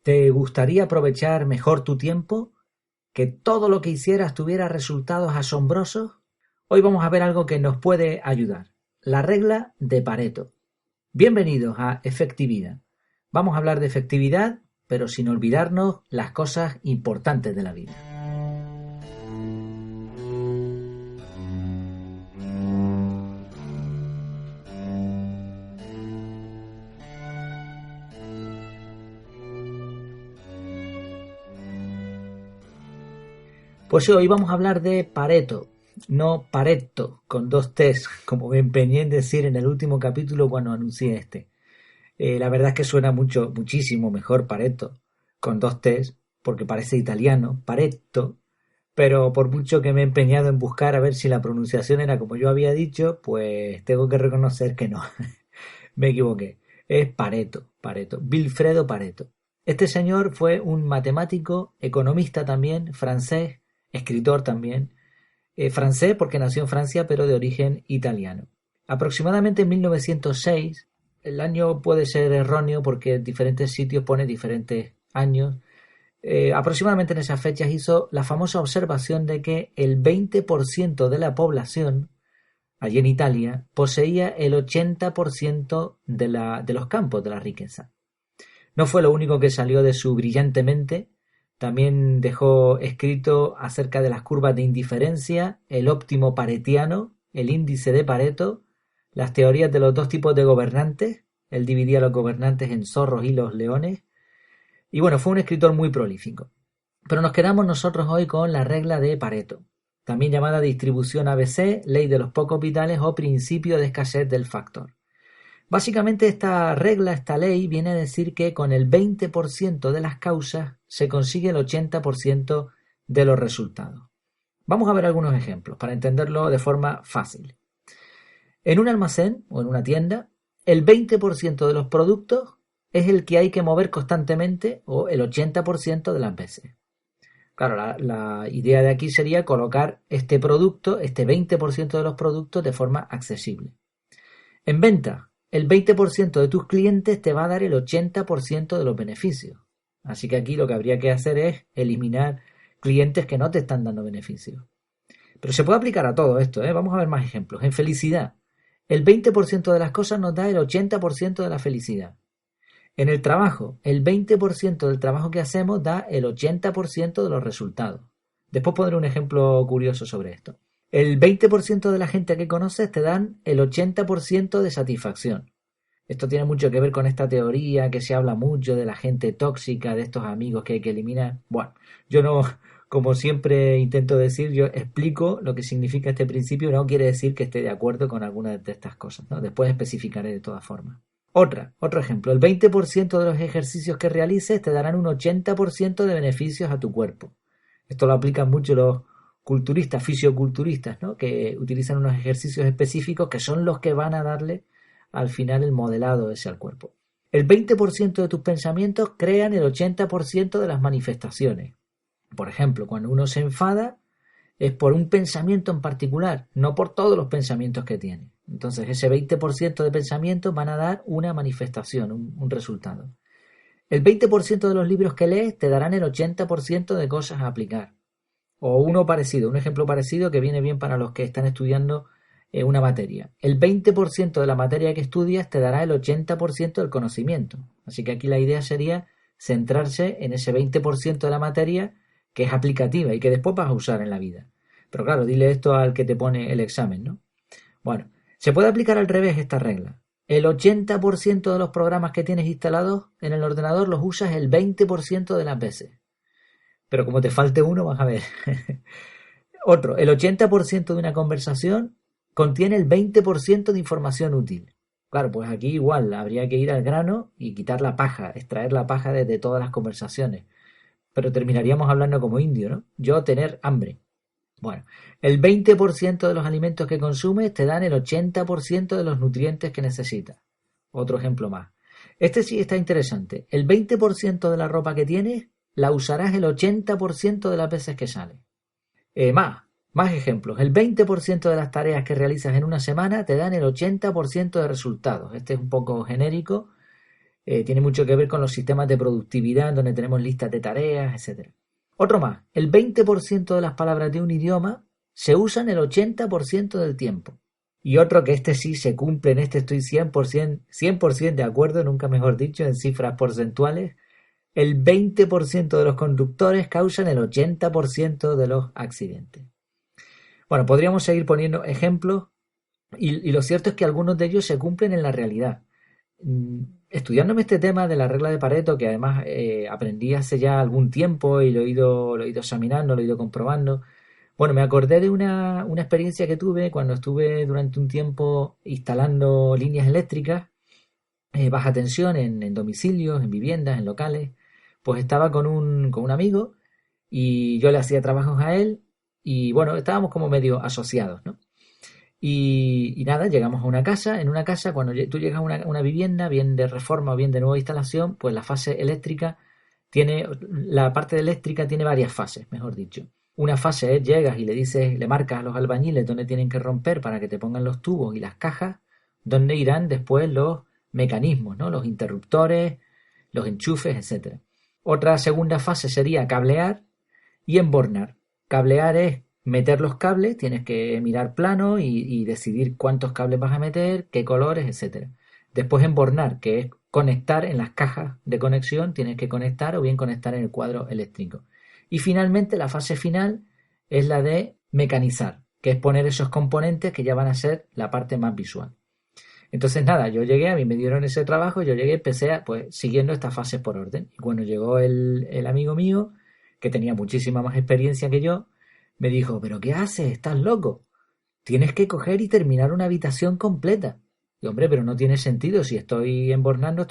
¿Te gustaría aprovechar mejor tu tiempo? ¿Que todo lo que hicieras tuviera resultados asombrosos? Hoy vamos a ver algo que nos puede ayudar. La regla de Pareto. Bienvenidos a Efectividad. Vamos a hablar de efectividad, pero sin olvidarnos las cosas importantes de la vida. Pues hoy vamos a hablar de Pareto, no Pareto, con dos T's, como me empeñé en decir en el último capítulo cuando anuncié este. La verdad es que suena muchísimo mejor Pareto, con dos T's, porque parece italiano, Pareto, pero por mucho que me he empeñado en buscar a ver si la pronunciación era como yo había dicho, pues tengo que reconocer que no, me equivoqué. Es Pareto, Vilfredo Pareto. Este señor fue un matemático, economista también, francés, escritor también, francés porque nació en Francia pero de origen italiano. Aproximadamente en 1906, el año puede ser erróneo porque en diferentes sitios pone diferentes años, aproximadamente en esas fechas hizo la famosa observación de que el 20% de la población allí en Italia poseía el 80% de los campos de la riqueza. No fue lo único que salió de su brillante mente. También dejó escrito acerca de las curvas de indiferencia, el óptimo paretiano, el índice de Pareto, las teorías de los dos tipos de gobernantes. Él dividía a los gobernantes en zorros y los leones. Y bueno, fue un escritor muy prolífico. Pero nos quedamos nosotros hoy con la regla de Pareto, también llamada distribución ABC, ley de los pocos vitales o principio de escasez del factor. Básicamente esta regla, esta ley, viene a decir que con el 20% de las causas se consigue el 80% de los resultados. Vamos a ver algunos ejemplos para entenderlo de forma fácil. En un almacén o en una tienda, el 20% de los productos es el que hay que mover constantemente o el 80% de las veces. Claro, la idea de aquí sería colocar este producto, este 20% de los productos de forma accesible. En venta, el 20% de tus clientes te va a dar el 80% de los beneficios. Así que aquí lo que habría que hacer es eliminar clientes que no te están dando beneficios. Pero se puede aplicar a todo esto, ¿eh? Vamos a ver más ejemplos. En felicidad, el 20% de las cosas nos da el 80% de la felicidad. En el trabajo, el 20% del trabajo que hacemos da el 80% de los resultados. Después pondré un ejemplo curioso sobre esto. El 20% de la gente que conoces te dan el 80% de satisfacción. Esto tiene mucho que ver con esta teoría que se habla mucho de la gente tóxica, de estos amigos que hay que eliminar. Bueno, yo no, como siempre intento decir, yo explico lo que significa este principio, no quiere decir que esté de acuerdo con alguna de estas cosas, ¿no? Después especificaré de todas formas. Otro ejemplo, el 20% de los ejercicios que realices te darán un 80% de beneficios a tu cuerpo. Esto lo aplican mucho los culturistas, fisioculturistas, ¿no? Que utilizan unos ejercicios específicos que son los que van a darle al final el modelado ese al cuerpo. El 20% de tus pensamientos crean el 80% de las manifestaciones. Por ejemplo, cuando uno se enfada es por un pensamiento en particular, no por todos los pensamientos que tiene. Entonces ese 20% de pensamientos van a dar una manifestación, un resultado. El 20% de los libros que lees te darán el 80% de cosas a aplicar. O uno parecido, un ejemplo parecido que viene bien para los que están estudiando una materia. El 20% de la materia que estudias te dará el 80% del conocimiento. Así que aquí la idea sería centrarse en ese 20% de la materia que es aplicativa y que después vas a usar en la vida. Pero claro, dile esto al que te pone el examen, ¿no? Bueno, se puede aplicar al revés esta regla. El 80% de los programas que tienes instalados en el ordenador los usas el 20% de las veces. Pero como te falte uno, vas a ver. Otro, el 80% de una conversación contiene el 20% de información útil. Claro, pues aquí igual habría que ir al grano y quitar la paja, extraer la paja de todas las conversaciones. Pero terminaríamos hablando como indio, ¿no? Yo tener hambre. Bueno, el 20% de los alimentos que consumes te dan el 80% de los nutrientes que necesitas. Otro ejemplo más. Este sí está interesante. El 20% de la ropa que tienes la usarás el 80% de las veces que sale. Más ejemplos. El 20% de las tareas que realizas en una semana te dan el 80% de resultados. Este es un poco genérico, Tiene mucho que ver con los sistemas de productividad, donde tenemos listas de tareas, etcétera. Otro más, el 20% de las palabras de un idioma se usan el 80% del tiempo. Y otro que este sí se cumple, en este estoy 100% de acuerdo, nunca mejor dicho, en cifras porcentuales. El 20% de los conductores causan el 80% de los accidentes. Bueno, podríamos seguir poniendo ejemplos y lo cierto es que algunos de ellos se cumplen en la realidad. Estudiándome este tema de la regla de Pareto, que además aprendí hace ya algún tiempo y lo he ido examinando, lo he ido comprobando, bueno, me acordé de una experiencia que tuve cuando estuve durante un tiempo instalando líneas eléctricas, baja tensión en domicilios, en viviendas, en locales. Pues estaba con un amigo y yo le hacía trabajos a él y bueno, estábamos como medio asociados, ¿no? Y nada, llegamos a una casa. En una casa, cuando tú llegas a una vivienda, bien de reforma o bien de nueva instalación, pues la fase eléctrica la parte eléctrica tiene varias fases, mejor dicho. Una fase es llegas y le dices, le marcas a los albañiles dónde tienen que romper para que te pongan los tubos y las cajas, donde irán después los mecanismos, ¿no? Los interruptores, los enchufes, etcétera. Otra segunda fase sería cablear y embornar. Cablear es meter los cables, tienes que mirar plano y decidir cuántos cables vas a meter, qué colores, etcétera. Después embornar, que es conectar en las cajas de conexión, tienes que conectar o bien conectar en el cuadro eléctrico. Y finalmente la fase final es la de mecanizar, que es poner esos componentes que ya van a ser la parte más visual. Entonces nada, yo llegué, a mí me dieron ese trabajo, yo llegué, empecé pues siguiendo estas fases por orden. Y cuando llegó el amigo mío, que tenía muchísima más experiencia que yo, me dijo, ¿pero qué haces? ¿Estás loco? Tienes que coger y terminar una habitación completa. Y hombre, pero no tiene sentido, si estoy embornando,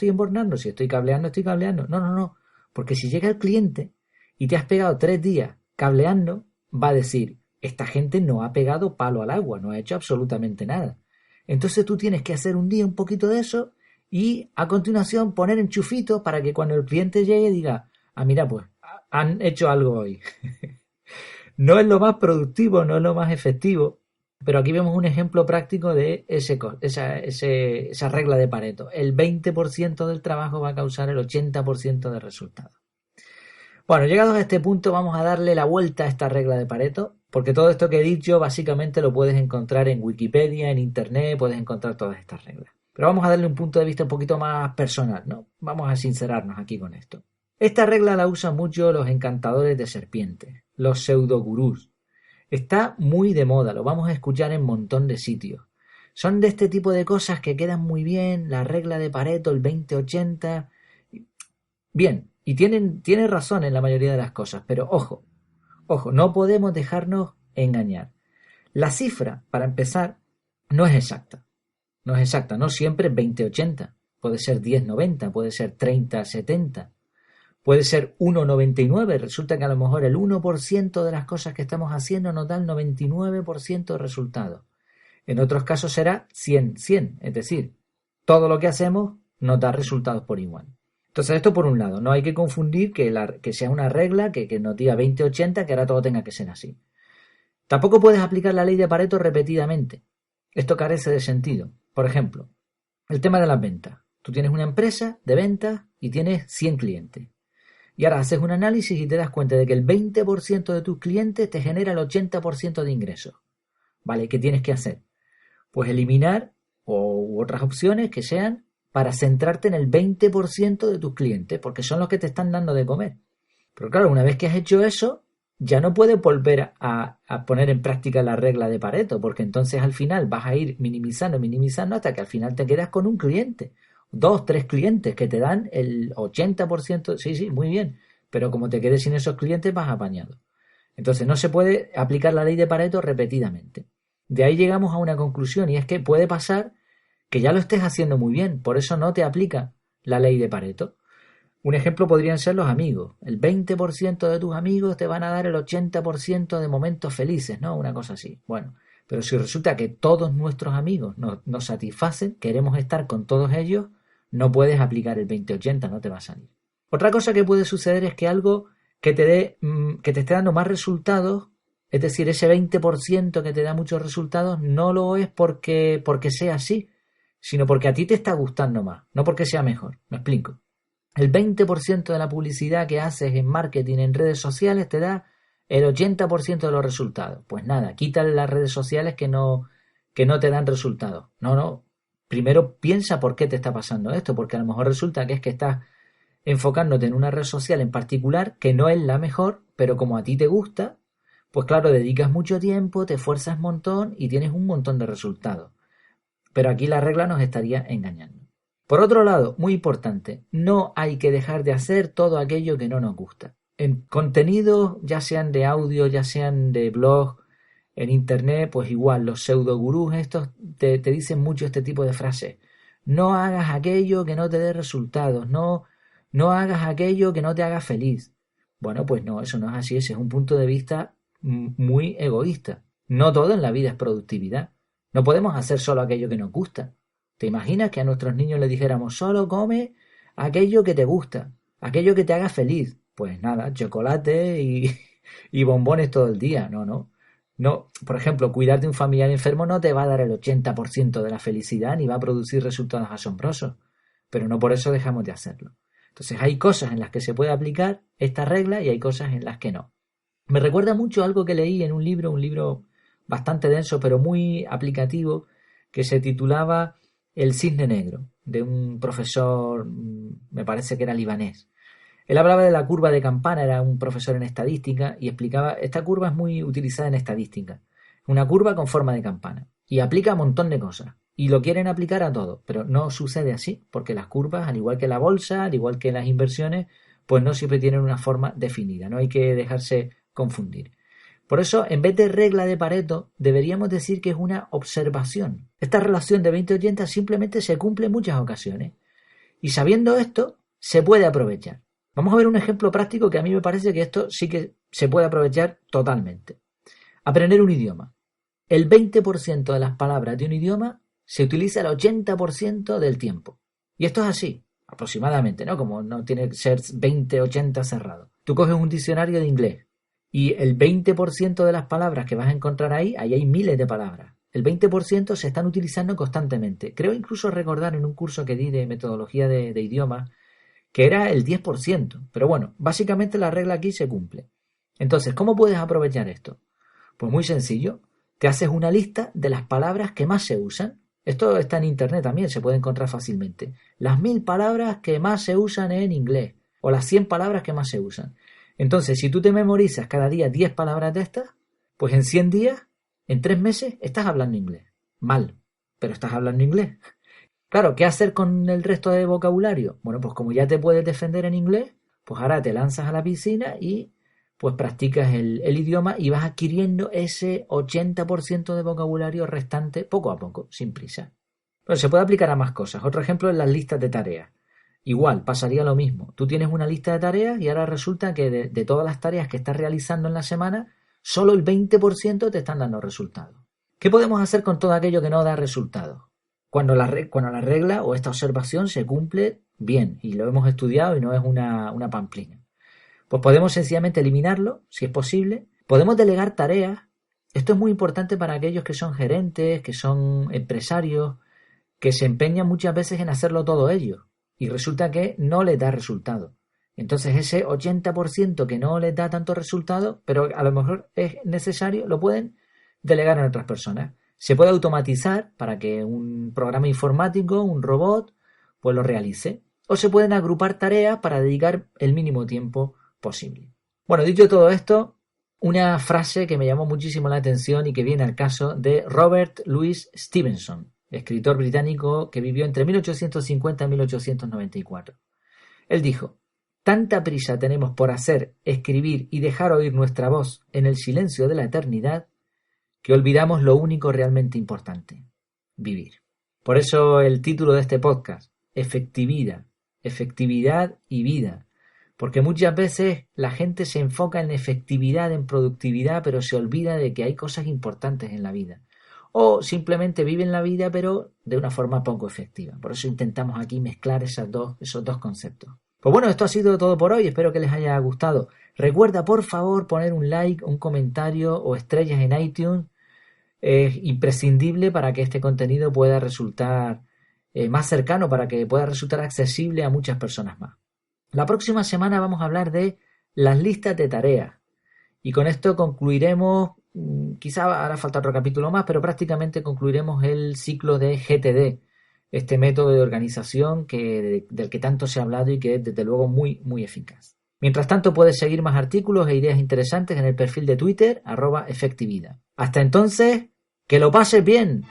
si estoy cableando, estoy cableando. No, porque si llega el cliente y te has pegado 3 días cableando, va a decir, esta gente no ha pegado palo al agua, no ha hecho absolutamente nada. Entonces tú tienes que hacer un día un poquito de eso y a continuación poner enchufitos para que cuando el cliente llegue diga, mira, pues han hecho algo hoy. No es lo más productivo, no es lo más efectivo, pero aquí vemos un ejemplo práctico de esa regla de Pareto. El 20% del trabajo va a causar el 80% del resultado. Bueno, llegados a este punto vamos a darle la vuelta a esta regla de Pareto, porque todo esto que he dicho básicamente lo puedes encontrar en Wikipedia, en Internet, puedes encontrar todas estas reglas. Pero vamos a darle un punto de vista un poquito más personal, ¿no? Vamos a sincerarnos aquí con esto. Esta regla la usan mucho los encantadores de serpientes, los pseudogurús. Está muy de moda, lo vamos a escuchar en un montón de sitios. Son de este tipo de cosas que quedan muy bien, la regla de Pareto, el 20-80. Bien, y tiene razón en la mayoría de las cosas, pero ojo, no podemos dejarnos engañar. La cifra, para empezar, no es exacta. No siempre es 20-80. Puede ser 10-90, puede ser 30-70. Puede ser 1,99. Resulta que a lo mejor el 1% de las cosas que estamos haciendo nos da el 99% de resultados. En otros casos será 100-100. Es decir, todo lo que hacemos nos da resultados por igual. Entonces esto por un lado. No hay que confundir que sea una regla que nos diga 20-80, que ahora todo tenga que ser así. Tampoco puedes aplicar la ley de Pareto repetidamente. Esto carece de sentido. Por ejemplo, el tema de las ventas. Tú tienes una empresa de ventas y tienes 100 clientes. Y ahora haces un análisis y te das cuenta de que el 20% de tus clientes te genera el 80% de ingresos. ¿Vale? ¿Qué tienes que hacer? Pues eliminar u otras opciones que sean para centrarte en el 20% de tus clientes, porque son los que te están dando de comer. Pero claro, una vez que has hecho eso, ya no puedes volver a poner en práctica la regla de Pareto, porque entonces al final vas a ir minimizando hasta que al final te quedas con un cliente. 2, 3 clientes que te dan el 80%, sí, muy bien, pero como te quedes sin esos clientes vas apañado. Entonces no se puede aplicar la ley de Pareto repetidamente. De ahí llegamos a una conclusión y es que puede pasar que ya lo estés haciendo muy bien, por eso no te aplica la ley de Pareto. Un ejemplo podrían ser los amigos. El 20% de tus amigos te van a dar el 80% de momentos felices, ¿no? Una cosa así. Bueno, pero si resulta que todos nuestros amigos nos satisfacen, queremos estar con todos ellos, no puedes aplicar el 20-80, no te va a salir. Otra cosa que puede suceder es que algo que te esté dando más resultados, es decir, ese 20% que te da muchos resultados, no lo es porque sea así, sino porque a ti te está gustando más, no porque sea mejor. Me explico. El 20% de la publicidad que haces en marketing en redes sociales te da el 80% de los resultados. Pues nada, quítale las redes sociales que no te dan resultados. No. Primero piensa por qué te está pasando esto, porque a lo mejor resulta que es que estás enfocándote en una red social en particular que no es la mejor, pero como a ti te gusta, pues claro, dedicas mucho tiempo, te esfuerzas un montón y tienes un montón de resultados. Pero aquí la regla nos estaría engañando. Por otro lado, muy importante, no hay que dejar de hacer todo aquello que no nos gusta. En contenidos, ya sean de audio, ya sean de blog, en internet, pues igual, los pseudo gurús estos te dicen mucho este tipo de frases. No hagas aquello que no te dé resultados, no hagas aquello que no te haga feliz. Bueno, pues no, eso no es así, ese es un punto de vista muy egoísta. No todo en la vida es productividad. No podemos hacer solo aquello que nos gusta. ¿Te imaginas que a nuestros niños les dijéramos solo come aquello que te gusta, aquello que te haga feliz? Pues nada, chocolate y bombones todo el día. No. No, por ejemplo, cuidar de un familiar enfermo no te va a dar el 80% de la felicidad ni va a producir resultados asombrosos, pero no por eso dejamos de hacerlo. Entonces hay cosas en las que se puede aplicar esta regla y hay cosas en las que no. Me recuerda mucho algo que leí en un libro bastante denso pero muy aplicativo, que se titulaba El cisne negro, de un profesor, me parece que era libanés. Él hablaba de la curva de Campana, era un profesor en estadística y explicaba, esta curva es muy utilizada en estadística, una curva con forma de campana y aplica un montón de cosas y lo quieren aplicar a todo, pero no sucede así porque las curvas, al igual que la bolsa, al igual que las inversiones, pues no siempre tienen una forma definida, no hay que dejarse confundir. Por eso, en vez de regla de Pareto, deberíamos decir que es una observación. Esta relación de 20-80 simplemente se cumple en muchas ocasiones y sabiendo esto, se puede aprovechar. Vamos a ver un ejemplo práctico que a mí me parece que esto sí que se puede aprovechar totalmente. Aprender un idioma. El 20% de las palabras de un idioma se utiliza el 80% del tiempo. Y esto es así, aproximadamente, ¿no? Como no tiene que ser 20-80 cerrado. Tú coges un diccionario de inglés y el 20% de las palabras que vas a encontrar ahí hay miles de palabras. El 20% se están utilizando constantemente. Creo incluso recordar en un curso que di de metodología de idiomas que era el 10%. Pero bueno, básicamente la regla aquí se cumple. Entonces, ¿cómo puedes aprovechar esto? Pues muy sencillo. Te haces una lista de las palabras que más se usan. Esto está en internet también, se puede encontrar fácilmente. Las 1000 palabras que más se usan en inglés. O las 100 palabras que más se usan. Entonces, si tú te memorizas cada día 10 palabras de estas, pues en 100 días, en 3 meses, estás hablando inglés. Mal, pero estás hablando inglés. Claro, ¿qué hacer con el resto de vocabulario? Bueno, pues como ya te puedes defender en inglés, pues ahora te lanzas a la piscina y pues practicas el idioma y vas adquiriendo ese 80% de vocabulario restante poco a poco, sin prisa. Pero se puede aplicar a más cosas. Otro ejemplo es las listas de tareas. Igual, pasaría lo mismo. Tú tienes una lista de tareas y ahora resulta que de todas las tareas que estás realizando en la semana, solo el 20% te están dando resultados. ¿Qué podemos hacer con todo aquello que no da resultados? Cuando la regla o esta observación se cumple bien y lo hemos estudiado y no es una pamplina. Pues podemos sencillamente eliminarlo, si es posible. Podemos delegar tareas. Esto es muy importante para aquellos que son gerentes, que son empresarios, que se empeñan muchas veces en hacerlo todo ellos y resulta que no les da resultado. Entonces ese 80% que no les da tanto resultado, pero a lo mejor es necesario, lo pueden delegar a otras personas. Se puede automatizar para que un programa informático, un robot, pues lo realice. O se pueden agrupar tareas para dedicar el mínimo tiempo posible. Bueno, dicho todo esto, una frase que me llamó muchísimo la atención y que viene al caso de Robert Louis Stevenson, escritor británico que vivió entre 1850 y 1894. Él dijo: «Tanta prisa tenemos por hacer, escribir y dejar oír nuestra voz en el silencio de la eternidad que olvidamos lo único realmente importante, vivir». Por eso el título de este podcast, efectividad y vida, porque muchas veces la gente se enfoca en efectividad, en productividad, pero se olvida de que hay cosas importantes en la vida. O simplemente viven la vida, pero de una forma poco efectiva. Por eso intentamos aquí mezclar esos dos conceptos. Pues bueno, esto ha sido todo por hoy. Espero que les haya gustado. Recuerda, por favor, poner un like, un comentario o estrellas en iTunes. Es imprescindible para que este contenido pueda resultar más cercano para que pueda resultar accesible a muchas personas más. La próxima semana vamos a hablar de las listas de tareas y con esto concluiremos, quizá hará falta otro capítulo más, pero prácticamente concluiremos el ciclo de GTD, este método de organización del que tanto se ha hablado y que es desde luego muy, muy eficaz. Mientras tanto puedes seguir más artículos e ideas interesantes en el perfil de Twitter @efectividad. Hasta entonces, ¡que lo pases bien!